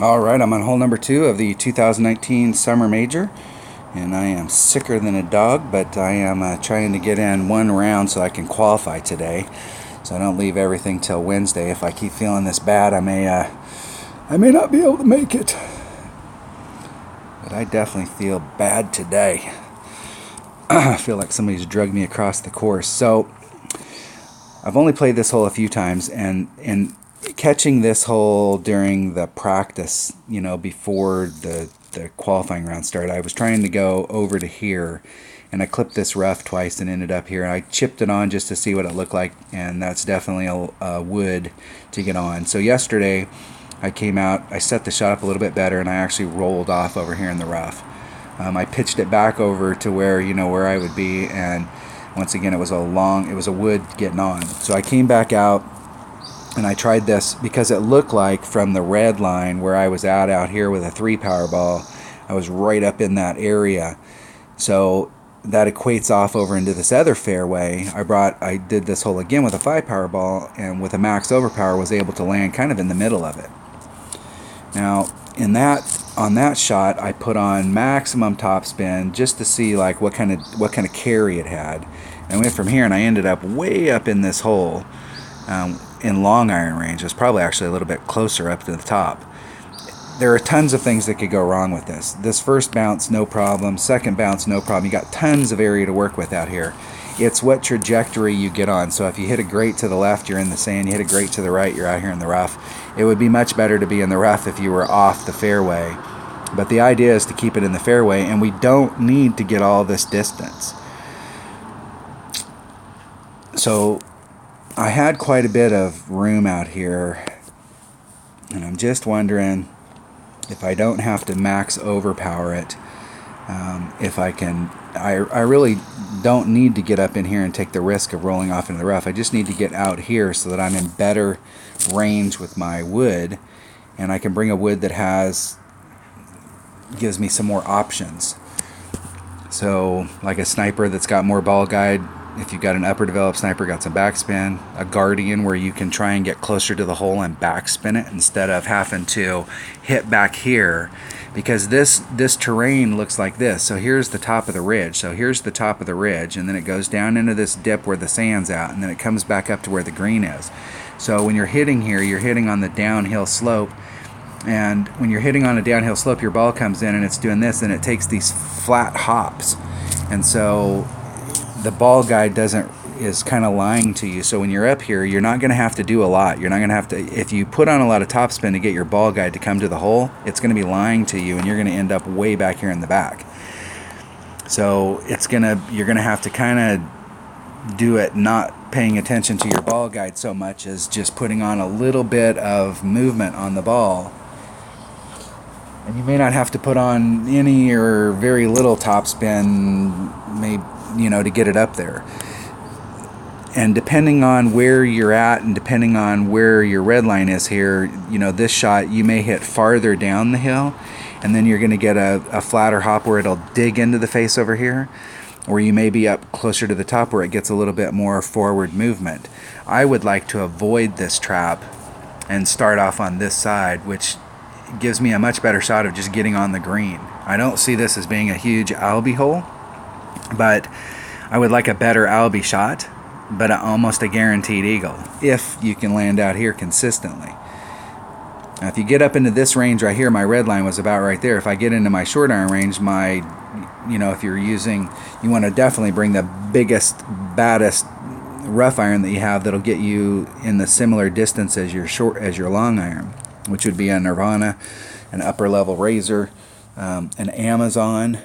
Alright, I'm on hole number 2 of the 2019 Summer Major, and I am sicker than a dog, but I am trying to get in one round so I can qualify today, so I don't leave everything till Wednesday. If I keep feeling this bad, I may not be able to make it. But I definitely feel bad today. I feel like somebody's drugged me across the course. So I've only played this hole a few times, and catching this hole during the practice, before the qualifying round started, I was trying to go over to here, and I clipped this rough twice and ended up here. I chipped it on just to see what it looked like, and that's definitely a wood to get on. So yesterday I came out, I set the shot up a little bit better, and I actually rolled off over here in the rough. I pitched it back over to where I would be, and once again it was a wood getting on. So I came back out and I tried this because it looked like from the red line where I was out here with a 3 power ball, I was right up in that area. So that equates off over into this other fairway. I did this hole again with a 5 power ball, and with a max overpower was able to land kind of in the middle of it. Now on that shot I put on maximum topspin just to see like what kind of carry it had. And I went from here and I ended up way up in this hole. In long iron range. It's probably actually a little bit closer up to the top. There are tons of things that could go wrong with this. This first bounce, no problem. Second bounce, no problem. You got tons of area to work with out here. It's what trajectory you get on. So if you hit a great to the left, you're in the sand. You hit a great to the right, you're out here in the rough. It would be much better to be in the rough if you were off the fairway. But the idea is to keep it in the fairway, and we don't need to get all this distance. So I had quite a bit of room out here, and I'm just wondering if I don't have to max overpower it, if I can. I really don't need to get up in here and take the risk of rolling off into the rough. I just need to get out here so that I'm in better range with my wood, and I can bring a wood that gives me some more options. So like a sniper that's got more ball guide. If you've got an upper developed sniper, got some backspin, a guardian where you can try and get closer to the hole and backspin it instead of having to hit back here, because this terrain looks like this. So here's the top of the ridge. So here's the top of the ridge, and then it goes down into this dip where the sand's out, and then it comes back up to where the green is. So when you're hitting here, you're hitting on the downhill slope, and when you're hitting on a downhill slope, your ball comes in and it's doing this, and it takes these flat hops, and so the ball guide is kind of lying to you. So when you're up here, you're not going to have to do a lot. You're not going to have to, if you put on a lot of topspin to get your ball guide to come to the hole, it's going to be lying to you, and you're going to end up way back here in the back. So you're going to have to kind of do it not paying attention to your ball guide so much as just putting on a little bit of movement on the ball. And you may not have to put on any or very little topspin, maybe, to get it up there. And depending on where you're at and depending on where your red line is here, this shot you may hit farther down the hill, and then you're going to get a flatter hop where it'll dig into the face over here, or you may be up closer to the top where it gets a little bit more forward movement. I would like to avoid this trap and start off on this side, which gives me a much better shot of just getting on the green. I don't see this as being a huge Albie hole, but I would like a better Albie shot, but almost a guaranteed eagle if you can land out here consistently. Now if you get up into this range right here, my red line was about right there. If I get into my short iron range, if you want to definitely bring the biggest, baddest rough iron that you have that'll get you in the similar distance as your long iron, which would be a Nirvana, an upper level Razor, an Amazon.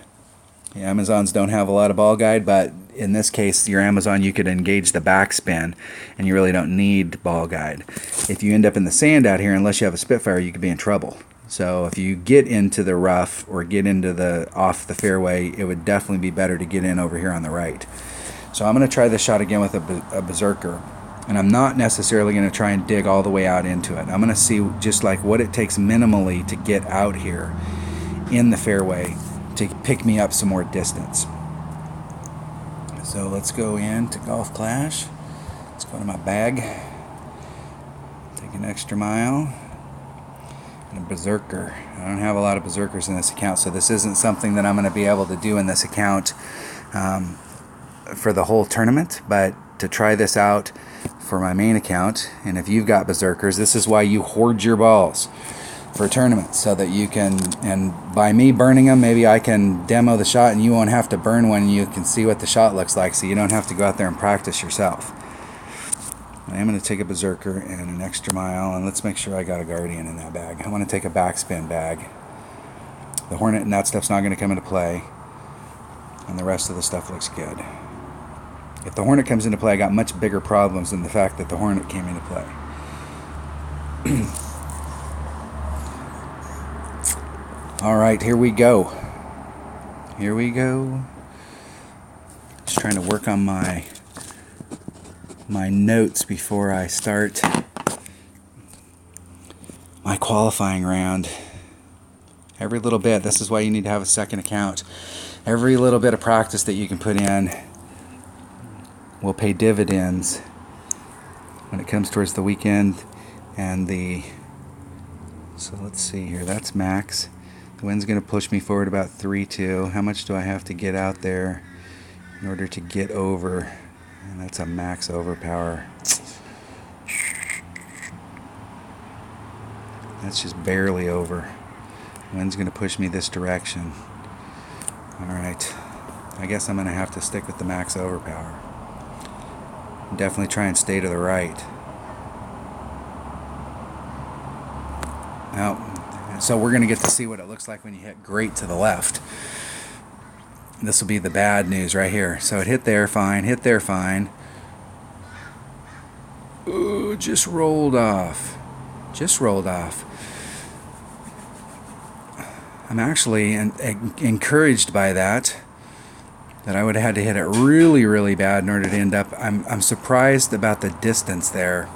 The Amazons don't have a lot of ball guide, but in this case, your Amazon, you could engage the backspin, and you really don't need ball guide. If you end up in the sand out here, unless you have a Spitfire, you could be in trouble. So if you get into the rough or get into off the fairway, it would definitely be better to get in over here on the right. So I'm going to try this shot again with a Berserker, and I'm not necessarily going to try and dig all the way out into it. I'm going to see just like what it takes minimally to get out here in the fairway to pick me up some more distance. So let's go into Golf Clash. Let's go to my bag. Take an extra mile. a berserker. I don't have a lot of berserkers in this account, so this isn't something that I'm going to be able to do in this account for the whole tournament, but to try this out for my main account. And if you've got berserkers, this is why you hoard your balls for tournaments, so that you can, and by me burning them, maybe I can demo the shot and you won't have to burn one, and you can see what the shot looks like, so you don't have to go out there and practice yourself. I am going to take a berserker and an extra mile, and let's make sure I got a guardian in that bag. I want to take a backspin bag. The hornet and that stuff's not going to come into play, and the rest of the stuff looks good. If the hornet comes into play, I got much bigger problems than the fact that the hornet came into play. All right, here we go. Here we go. Just trying to work on my notes before I start my qualifying round. Every little bit, this is why you need to have a second account. Every little bit of practice that you can put in will pay dividends when it comes towards the weekend. And so let's see here, that's max. The wind's going to push me forward about 3-2. How much do I have to get out there in order to get over? And that's a max overpower. That's just barely over. The wind's going to push me this direction. Alright, I guess I'm going to have to stick with the max overpower. Definitely try and stay to the right. Now, so we're going to get to see what it looks like when you hit great to the left. This will be the bad news right here. So it hit there fine, hit there fine. Ooh, just rolled off. Just rolled off. I'm actually encouraged by that I would have had to hit it really, really bad in order to end up. I'm surprised about the distance there.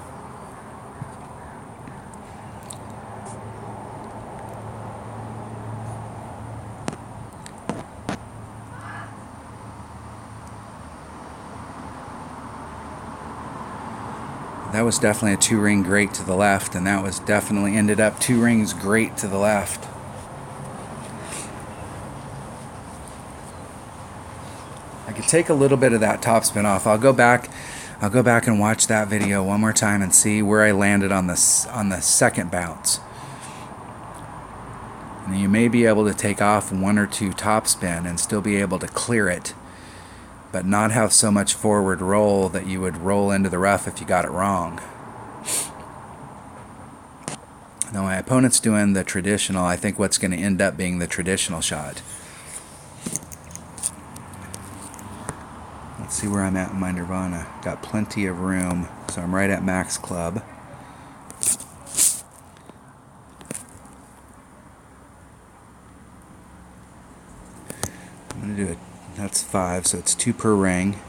That was definitely a 2-ring great to the left, and that was definitely ended up 2 rings great to the left. I could take a little bit of that topspin off. I'll go back and watch that video one more time and see where I landed on the second bounce. And you may be able to take off 1 or 2 topspin and still be able to clear it, but not have so much forward roll that you would roll into the rough if you got it wrong. Now my opponent's doing the traditional. I think what's going to end up being the traditional shot. Let's see where I'm at in my nirvana. Got plenty of room, so I'm right at max club. I'm going to do it. That's 5, so it's 2 per ring.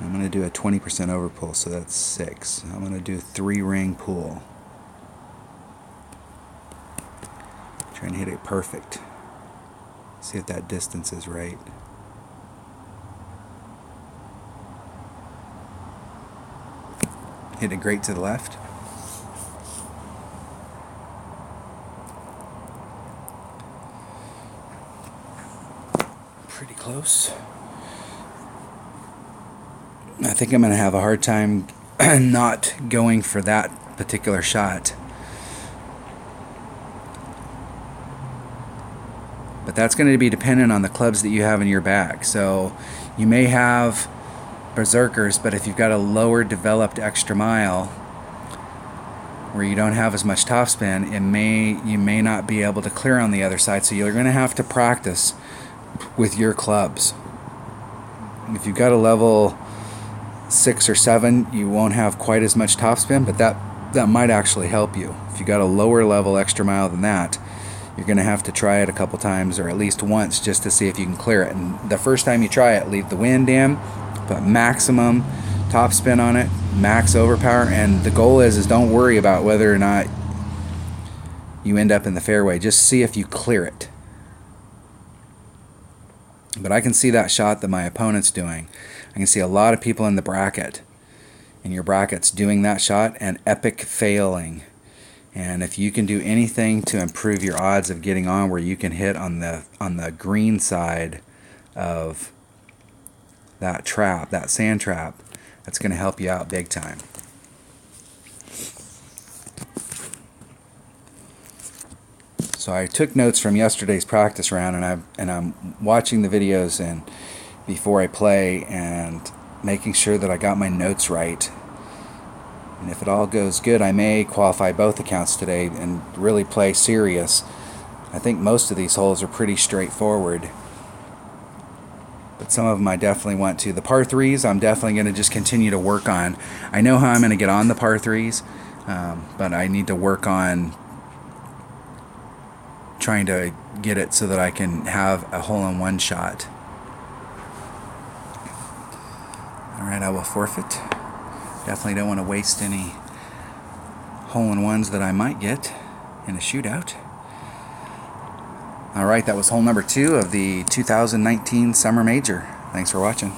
I'm going to do a 20% overpull, so that's 6. I'm going to do a 3-ring pull. Try and hit it perfect. See if that distance is right. Hit it great to the left. Pretty close. I think I'm going to have a hard time not going for that particular shot. But that's going to be dependent on the clubs that you have in your bag. So you may have berserkers, but if you've got a lower developed extra mile where you don't have as much topspin, you may not be able to clear on the other side. So you're going to have to practice with your clubs. If you've got a level 6 or 7, you won't have quite as much topspin, but that might actually help you. If you got a lower level extra mile than that, you're going to have to try it a couple times, or at least once, just to see if you can clear it. And the first time you try it, leave the wind in, put maximum topspin on it, max overpower, and the goal is don't worry about whether or not you end up in the fairway. Just see if you clear it. But I can see that shot that my opponent's doing. I can see a lot of people in the bracket, in your brackets, doing that shot and epic failing. And if you can do anything to improve your odds of getting on where you can hit on the green side of that trap, that sand trap, that's going to help you out big time. So I took notes from yesterday's practice round, and I'm watching the videos and before I play and making sure that I got my notes right. And if it all goes good, I may qualify both accounts today and really play serious. I think most of these holes are pretty straightforward, but some of them I definitely want to. The par 3s I'm definitely going to just continue to work on. I know how I'm going to get on the par 3s, but I need to work on trying to get it so that I can have a hole-in-one shot. Alright, I will forfeit. Definitely don't want to waste any hole-in-ones that I might get in a shootout. Alright, that was hole number 2 of the 2019 Summer Major. Thanks for watching.